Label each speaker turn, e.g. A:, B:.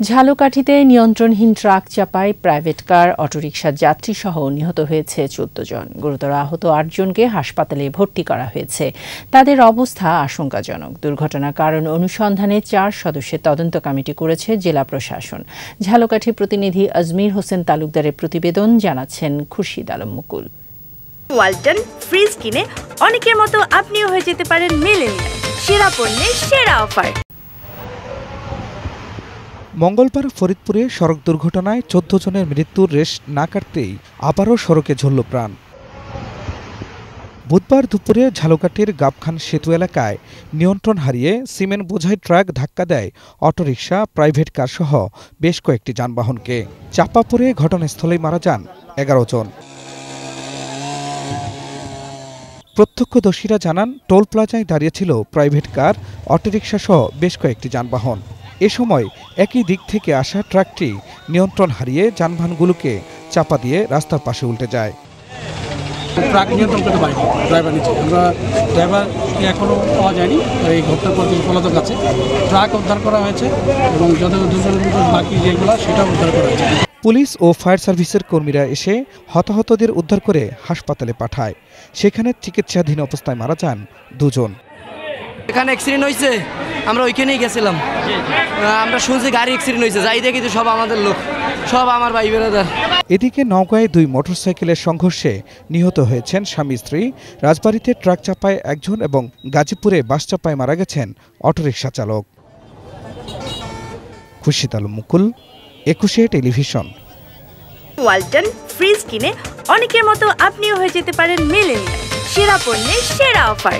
A: ঝালকাঠিতে নিয়ন্ত্রণহীন truck চাপায় private car, অটোরিকশার যাত্রীসহ নিহত হয়েছে ১৪ জন। গুরুতর আহত ৮ জনকে হাসপাতালে ভর্তি করা হয়েছে। তাদের অবস্থা আশঙ্কাজনক। দুর্ঘটনার কারণ অনুসন্ধানে ৪ সদস্যের তদন্ত কমিটি করেছে জেলা প্রশাসন। ঝালকাঠি প্রতিনিধি আজমির হোসেন তালুকদারের প্রতিবেদন, জানাচ্ছেন খুরশিদ আলম মুকুল।
B: ওয়ালটন ফ্রিজ কিনে অনেকের মতো আপনিও হয়ে যেতে পারেন মিলেনিয়াল। সেরা পণ্যের সেরা অফার।
C: মঙ্গলবার ফরিদপুরে সড়ক দুর্ঘটনায় ১৪ জনের মৃত্যুর রেশ না কাটতেই আবারও সড়কে ঝরল প্রাণ। বুধবার দুপুরে ঝালকাঠির গাবখান সেতু এলাকায় নিয়ন্ত্রণ হারিয়ে সিমেন্ট বোঝাই ট্রাক ধাক্কা দেয় অটোরিকশা, প্রাইভেট কার সহ বেশ কয়েকটি যানবাহনকে। চাপা পড়ে ঘটনাস্থলেই মারা যান ১১ জন। প্রত্যক্ষদর্শীরা জানান, টোল প্লাজায় দাঁড়িয়েছিল প্রাইভেট কার, অটোরিকশা সহ বেশ কয়েকটি যানবাহন। এ সময় একই দিক থেকে আসা ট্রাকটি নিয়ন্ত্রণ হারিয়ে যানবাহনগুলোকে চাপা দিয়ে রাস্তার পাশে উল্টে যায়।
D: ট্রাক নিয়ন্ত্রণ করতে পারিনি, ড্রাইভার নিচে। আমরা ড্রাইভারকে এখনও পাওয়া যায়নি। এই ঘটনা পলাতক আছে। ট্রাক উদ্ধার করা হয়েছে এবং যত বাকি যেগুলো সেটাও উদ্ধার করা হয়েছে।
C: পুলিশ ও ফায়ার সার্ভিসের কর্মীরা এসে হতাহতদের উদ্ধার করে হাসপাতালে পাঠায়। সেখানে চিকিৎসাধীন অবস্থায় মারা যান ২ জন।
E: এখানে অ্যাক্সিডেন্ট হয়েছে, আমরা ওইখানেই গেছিলাম। আমরা শুনছি গাড়ি অ্যাক্সিডেন্ট হয়েছে, যাই দেখি তো সব আমাদের লোক, সব আমার ভাই বেরাদার।
C: এদিকে নওগাঁয় ২ মোটরসাইকেলের সংঘর্ষে নিহত হয়েছেন স্বামী স্ত্রী। রাজবাড়ীতে ট্রাক চাপায় ১ জন এবং গাজীপুরে বাস চাপায় মারা গেছেন অটোরিকশা চালক। খুরশিদ আলম মুকুল, ২১ টেলিভিশন।
B: ওয়ালটন ফ্রিজ কিনে অনেকের মতো আপনিও হয়ে যেতে পারেন মিলেনিয়াল। সেরা পণ্যের সেরা অফার।